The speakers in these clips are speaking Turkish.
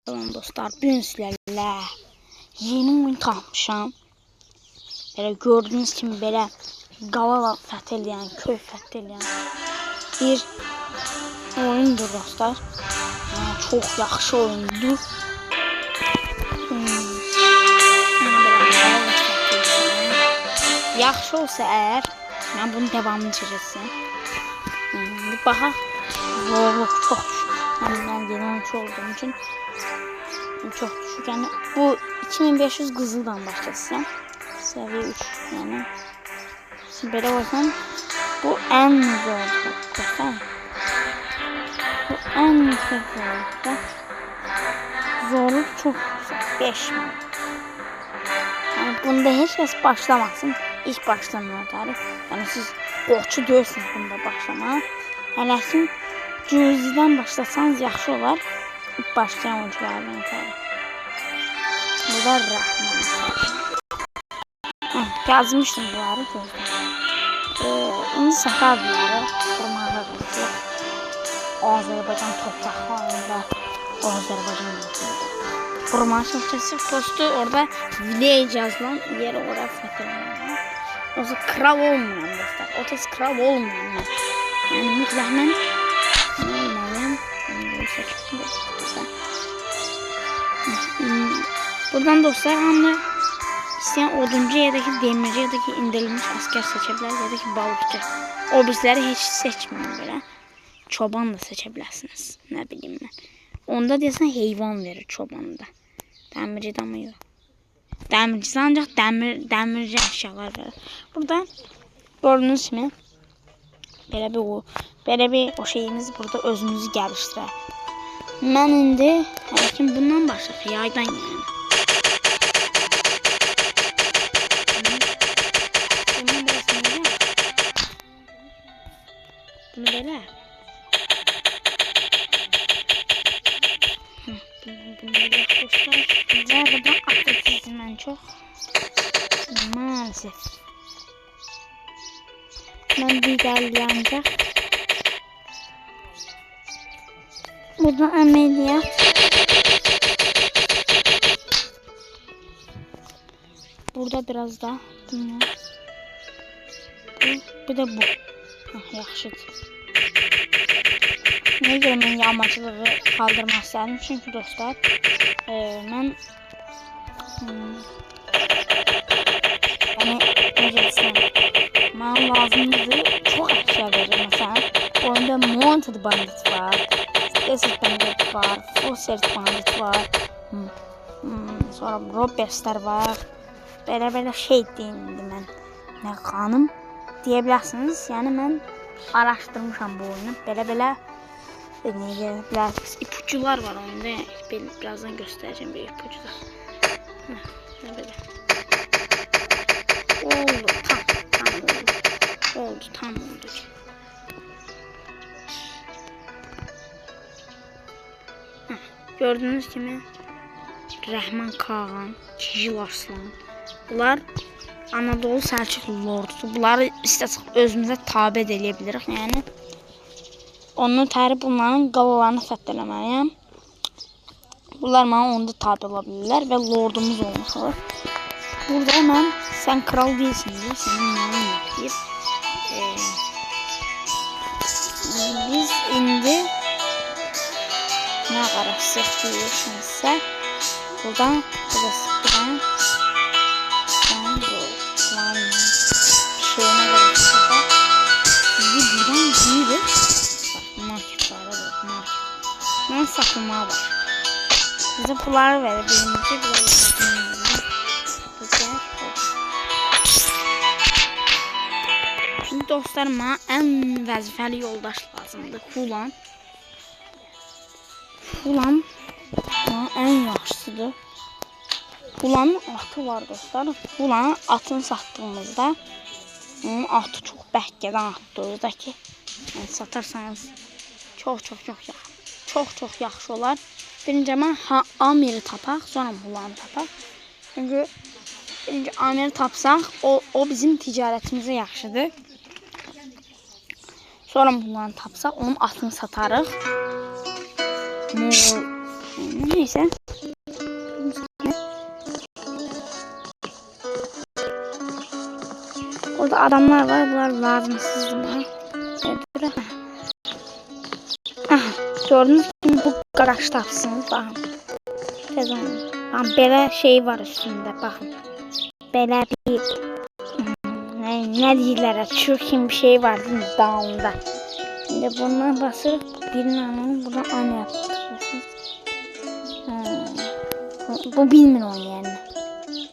Salam dostlar, bugün sizlərlə yeni oyun tapmışam. Belə gördüyünüz kimi belə qala fəth eləyən, köy fəth eləyən bir oyundur dostlar. Çox yaxşı oyundur. Yaxşı olsa əgər, mən bunun devamını çəkəcəm. Baxaq, zorluq çox düşük. Mən yeni oyuncu olduğum üçün çok düşük. Yani bu 2500 qızıldan başlasam. Seviye 3 yani. Şimdi böyle olsam bu en zorluq. Bu en yüksek zorluqda. Zorluq çok yüksek. 5000. Yani bunda heç kəs başlamasın. İlk başlamıyor tarif. Yani siz qorxu deyilsiniz bunda başlamaq. Hələ ki cüzidən başlasanız yaxşı olar. İlk başlayan oyunculardan tarif. Bunlar Rahman. Yazmışdım bunları gözden. İndi səfər bunları qurmağa qurduq. Azərbaycan torpaqlarında Azərbaycan mülkündə. Qurmağa çalışacaq postu orada village yazılan yeri oraya fethedilmeli. Oysa kral olmayan dostlar. O tez kral olmayan. Yani mütləqmən olmalıyım. Buradan dostlar hamı isteyen oduncu ya da ki demirci ya da ki indirilmiş asker seçebilir ya da ki balıkçı. O bizləri heç seçmiyor belə. Çoban da seçebilirsiniz. Ne bileyim ben. Onda deyəsən heyvan verir çobanda. Demirci de ama yok. Demirci ancaq demirci əşyalar verir. Burada gördüğünüz kimi belə bir o şeyimiz burada özümüzü gəlişdirər. Mən indi həkim bundan başlayaq yaydan yəni. Bunu belə. Bunu belə dostlar. Burada atletizmdən çox. Maalesef. Mən liderləyəncək. Burada əməliyyat. Burada biraz da. Bir de bu. Yaxşıdır. Nəyə görə mən yağmacılığı kaldırmaq istədim? Çünki dostlar, mən necə desəm, mənə lazımdır, çox əşya verir. Məsələn, oyunda Mounted Bandit var, Desert Bandit var, Forced Bandit var, sonra Robbers var. Belə şey deyildi mən. Nə xanım deyə bilərsiniz. Yəni mən araşdırmışam bu oyunu. Belə ipucular var oyunda. Birazdan göstereceğim bir ipucular. Böyle. Oldu. Tam oldu. Oldu. Tam oldu. Gördüğünüz kimi Rəhman Kağan, Kizil Arslan. Bunlar Anadolu Səlcuq lordusu. Bunları istəsək özümüzə tabe edə bilirik. Yəni onun tərif bunların qalalarını fəth eləməliyəm. Bunlar mənə onda tabe ola bilirlər və lordumuz olmuş olur. Burada mən sən kral deyilsin deyir. Sənin mənim deyir. Biz indi nə qarasıq deyirsinizsə buradan ben satılmaya var. Bize pulları verir. Birinci pulları şimdi dostlar bana en vəzifəli yoldaş lazımdır. Hulan bana en yaxşısıdır. Hulanın atı var dostlar. Hulanın atını sattığımızda onun atı çok bəhkədən atdır. O da ki yani satarsanız çok yaxşı olar. Birinci mən Amiri tapaq, sonra Hulanı tapaq. Çünki birinci Amiri tapsaq, o bizim ticarətimizə yaxşıdır. Sonra Hulanı tapsaq, onun atını satarıq. Neyse. Orada adamlar var. Bunlar lazımsız mı? Aha, gördüğünüz gibi bu garaj tapsınız. Bakın. Bakın belə şey var üstünde. Bakın. Belə bir ne deyirlər? Çürük kimi bir şey var dağında. Şimdi bundan basırıq. Birini anlayın. Buradan an yaptık. Bu bilmir onun yerini.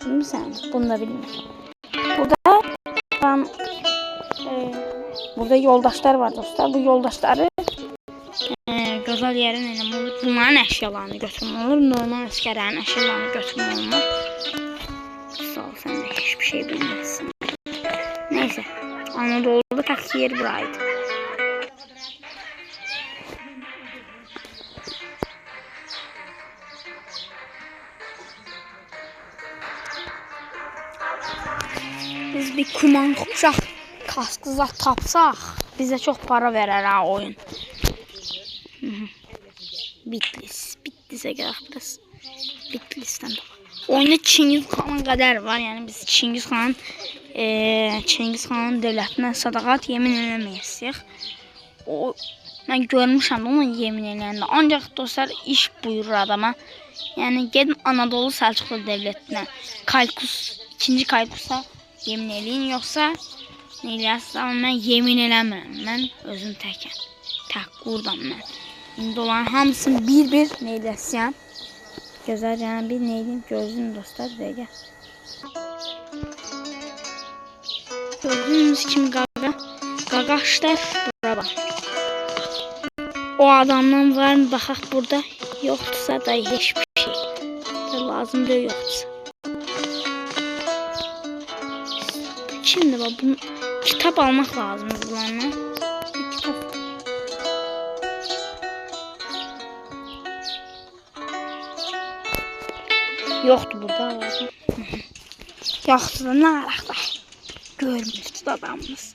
Bilmirsən? Bunu da bilmir. Burada yoldaşlar var dostlar. Bu yoldaşları gözəl yerin eləmək olur. Bunların əşyalarını götürmək olur. Normal əskərlərin əşyalarını götürmək olmaz. Sağ ol, sən də hiçbir şey bilməzsin. Neyse. Anadolu'da tek yer buraydı. Biz bir kuman kuşaq kaskı zat tapsaq bize çok para verer ha oyun. Bitlis'e gerek biraz. Bitlis'ten de. Oyunda Çingiz Xan'a kadar var. Yani biz Çingiz Xan'ın devlətinə sadaqat yemin eləməyəsiq. O mən görmüşəm onu yemin eləyəndə. Ancaq dostlar iş buyurur adama. Yani gedin Anadolu Səlcuqlu devlətinə, Kalkus, 2. Kalkusa yemin eləyin, yoxsa nə eləyəsiniz? Amma mən yemin eləmirəm. Mən özüm təkəm. Tək qurdam mən. İndi olan hamısını bir nə eləyəsiyəm. Gözəl yəni bir nə eləyim gözlüyüm dostlar dəqiqə. Gördüğünüz kimi qaqaşlar bura bax. O adamdan var mı baxaq burada? Yoxdursa da hiçbir şey. Lazım da yoxdursa. Şimdi bak bunu kitap almaq lazım bunlarla. Kitap. Yoxdur burada lazım. Yoxdur da nə alaq? Görmüşdü adamımız.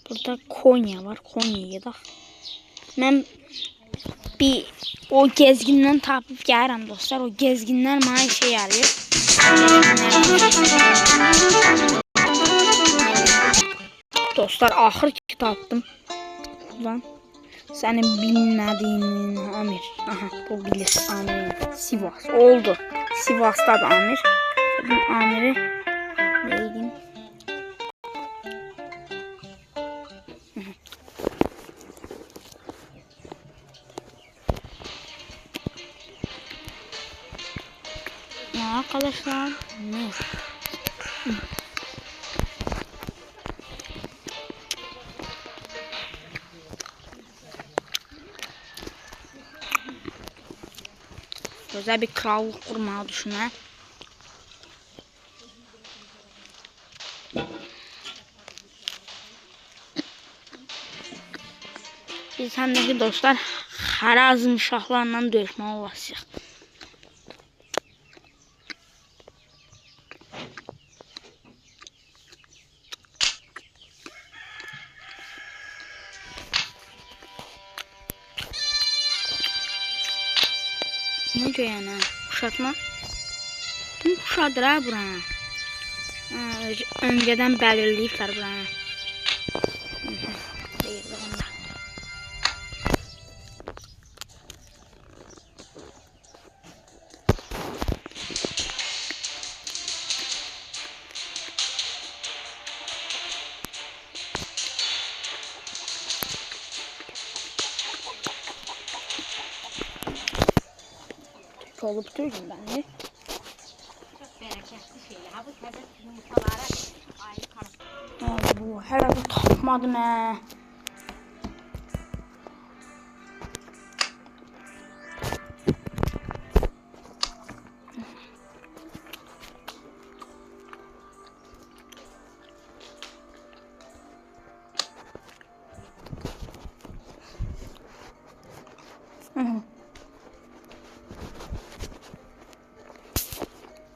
Burada Konya var. Konya'ya da. Ben bir o gezgindən tapıb gəlirəm dostlar. O gezginlər mənə işe yarayır. Dostlar axır ki tapdım. Buradan sənin bilmədiyin Amir. Aha bu bilir Amir. Sivas oldu. Sivas'ta da Amir. Bu Amir'i neydim? Arkadaşlar ne? Güzel bir krallık kurmayı düşünüyorum. Biz hem de dostlar Harazm şahlarla dövüşməyə olasıyıq. Necə yəni? Kuşatma? Tüm kuşadır ha buranı. Önceden belirleyiblər buranı. Olup durayım ben de. Çok bereketli şey ya. Bu tadı yumurtalara ayrı karıştırıyor. Bu herhalde tapmadım he.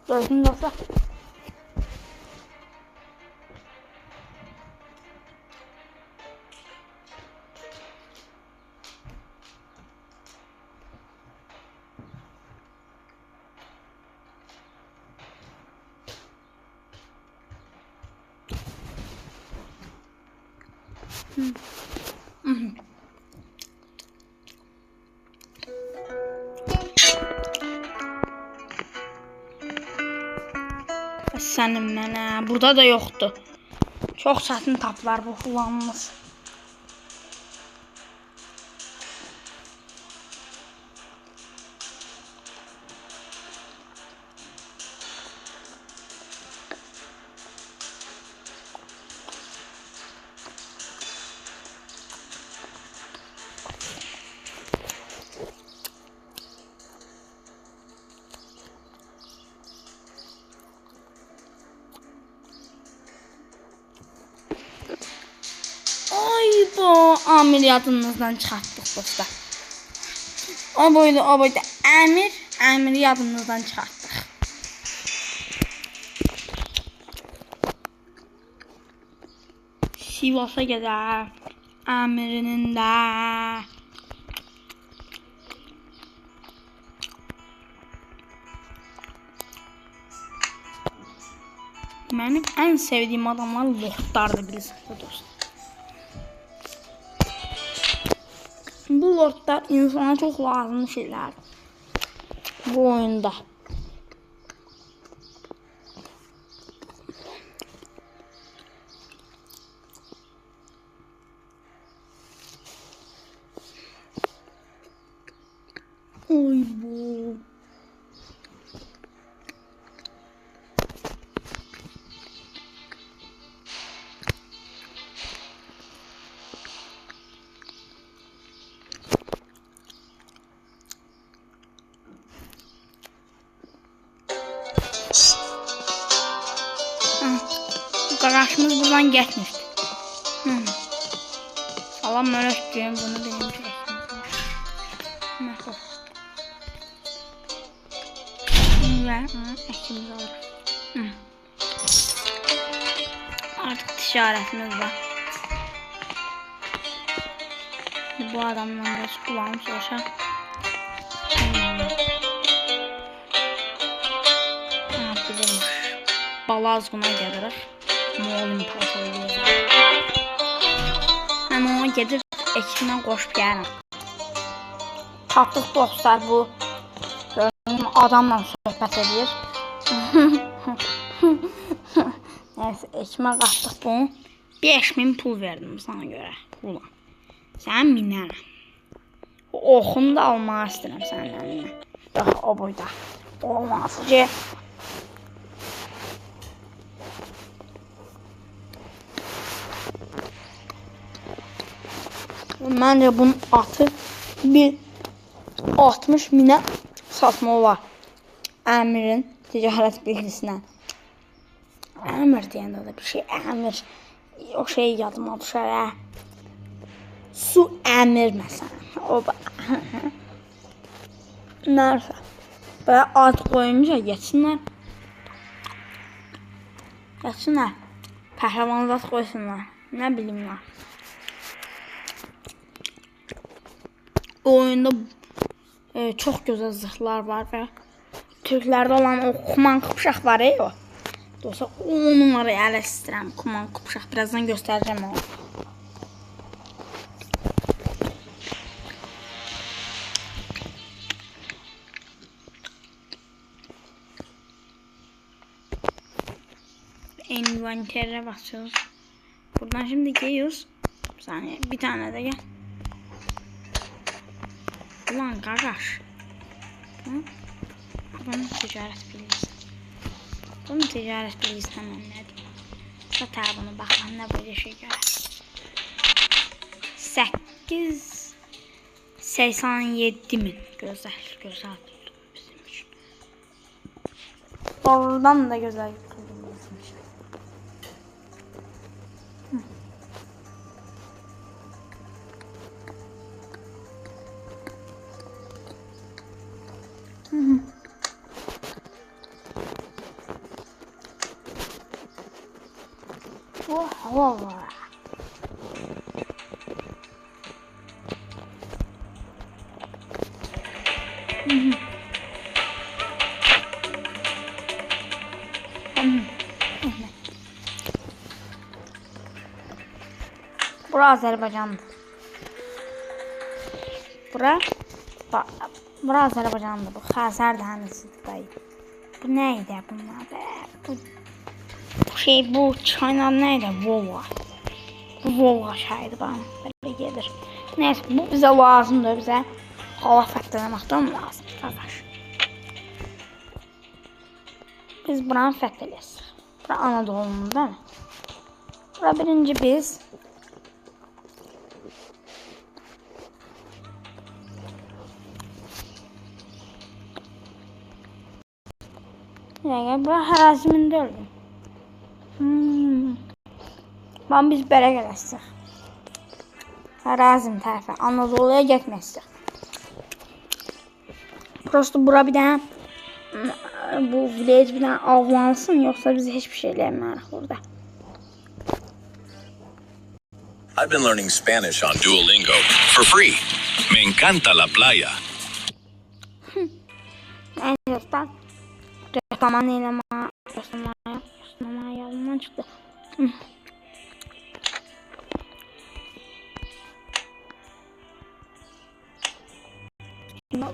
Gördün dostlar. Sənin mənə. Burada da yoxdur. Çox çətin taplar bu kullanılmaz. Bu ameliyatınızdan çıxartdıq dostlar. O boyda Əmir yadınızdan çıxartdıq. Sivas'a gedər. Əmirinin də. Mənim ən sevdiyim adamlar lordlardır bilirsiniz dostlar. Bu lordlar insana çok lazım şeyler. Bu oyunda. Oy bu. Qardaşımız buradan getmişdi. Salam mələkciyim, bunu benim çəkmişdim. Məxuf. Və əkimizi alırıq. Artıq ticarətimiz var. Bu adamdan da kulağım soruşaq. Bilirmiş. Balazqına gəlirik. Moğolun parçaları. Mən ona gedib ekiblə qoşub gəlirəm. Tapdıq dostlar bu. Gördüyüm adamla söhbət edir. Neyse ekimə qatdıq bunu. 5000 pul verdim sana görə. Ulan. Sən minərəm. Oxunu da almaq istəyirəm sənin əlinə. Daha o boyda. Olmaz ki. Məncə bunun atı bir 60 minə satma olar. Əmirin ticarət bilgisinə. Əmir deyəndə də bir şey. Əmir. O şey yadıma düşər. Su əmir məsələn. O nərsə. Belə ad qoyunca geçsinlər. Geçsinlər. Pəhləvan ad qoysunlar. Nə bilimlər. O oyunda çox gözəl zırhlar var və Türklərdə olan o kuman qıpşaq var o. Dostlar o numarayı ələ istəyirəm. Kuman qıpşaq. Birazdan göstərəcəm onu. Envantere basıyoruz. Buradan şimdi geliyoruz. Bir saniye. Bir tane de gel. Ulan kardeş. Bunun ticaret bilgisi. Bunun ticaret bilgisi hemen nedir? Satar bunu bakalım ne böyle şey görür. 87 min. Güzel güzel bizim için. Oradan da güzel kıldım bizim için. Bu hava var. Bura Azərbaycandır. Bura Azərbaycandır. Bu Xəzər dənizlidir dayı. Bu nə idi bunlar? Bu çaynar nə idi? Volga. Bu Volga çayıdır bana. Belə gedir. Neyse bu bizə lazımdır. Bizə hava fətləməkdən lazım. Qardaş. Biz buranı fəth eləyəsiz. Bura Anadolu'nun değil mi? Bura birinci biz. Bura Hərazimində öldüm. Biz belə gələsiq. Hərazim tərəfə, Anadolu'ya getməsək. Prosto bura bir dənə bu village bir dənə avlansın, yoxsa biz heç bir şey eləməyərik burada. I've been learning Spanish on Duolingo for free. Me encanta la playa. Dostlar, reklaman eləmə, göstərmə yolundan çıxdı.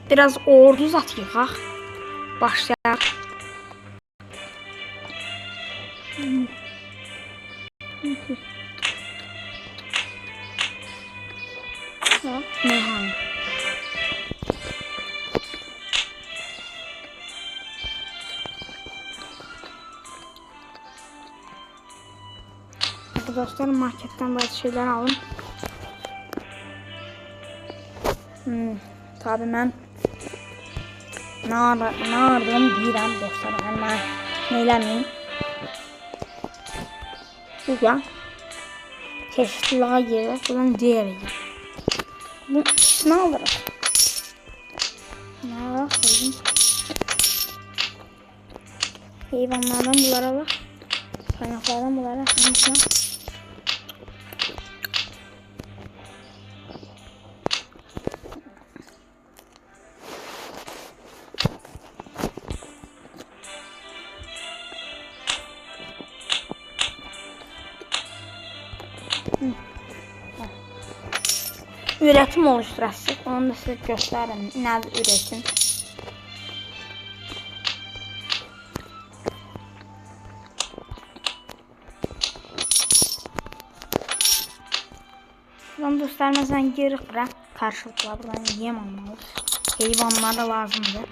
Biraz ordu zat yıxaq. Başlayaq. Meyhan. Dostlar, marketten bazı şeyler alın. Tabii ben nardım deyirəm dostlar. Ben neyləmiyim. Buradan çeşitliğe girək. Buradan diğer girək. Bu ne alırıq? Ne alırıq? Heyvanlardan bunları alırıq. Kaynaklardan bunları hamısına. Üretim oluşturasınız. Onu da size göstereyim. Nerede üretim? Buradan göstermezden geri bırak. Karşılıklı buradan yem almalıyız. Hayvanlar da lazımdı.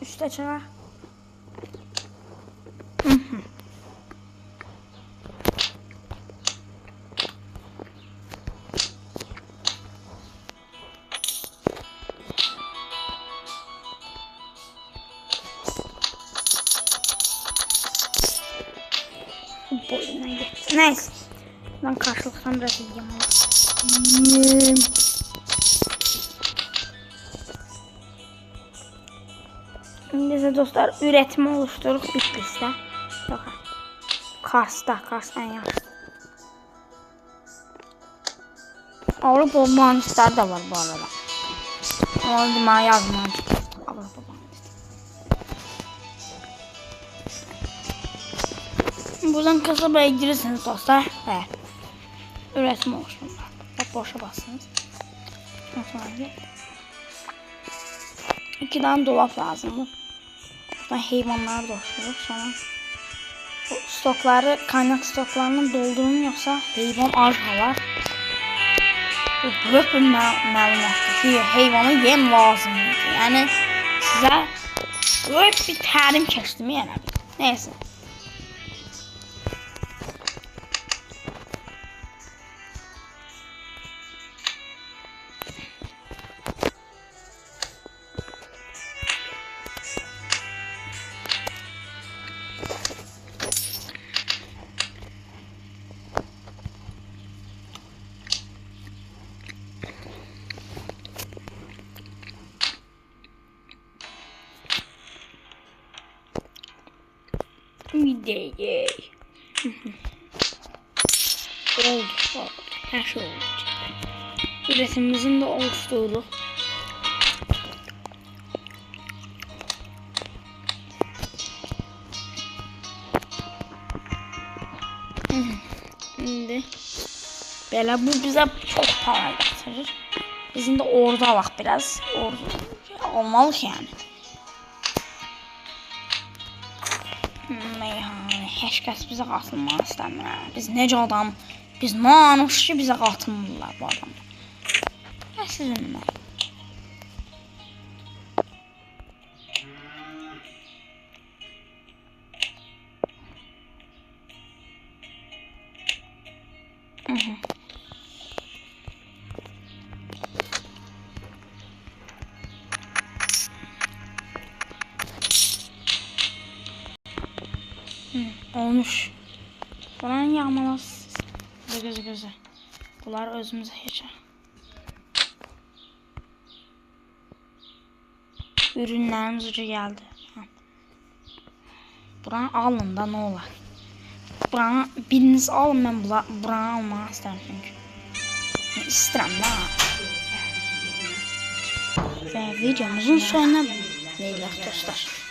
Üste çıkar. Neyse. Ben karşılıktan biraz yiyeceğim. Bize dostlar üretimi oluşturup Bitlis'te. Bakın. Kars'ta. Kars en yaxşı. Avrupa mühendisler de var bu arada. Onu demeye yazmayacağım. Avrupa mühendisler. Buradan kasabaya girirsiniz dostlar. Evet. Üretim oluşturun. Bak boşa basınız. Sonra 2 tane dolap lazımdı. Buradan hayvanlar doldururuz. Sonra bu stokları, kaynak stoklarını doldurun, yoksa hayvan az var. Bu büyük bir məlumatdır ki, hayvana yem lazımdır. Yani size büyük bir təlim keçdim yani. Neyse. Mideye. Oldu. Her şey oldu. Üretimimizin de oluşturdu. Şimdi belə bu bizə çox para gətirir. Biz indi orada alaq biraz. Orada almalıyıq yəni. Meyhane, heç kəs bizə qatılmaq istəmir. Biz necə adam, biz nanuş ki bizə qatılmırlar bu adamlar. Nə sizinlə? Olmuş. Buranın yağmalas. Gözü. Bunlar özümüze geçer. Ürünlerimiz uca geldi. Buranı alın da ne olur. Buranı biriniz alın, ben buranı almak isterim çünkü. İstəyirəm da. Və videomuzun sonuna gelirik dostlar.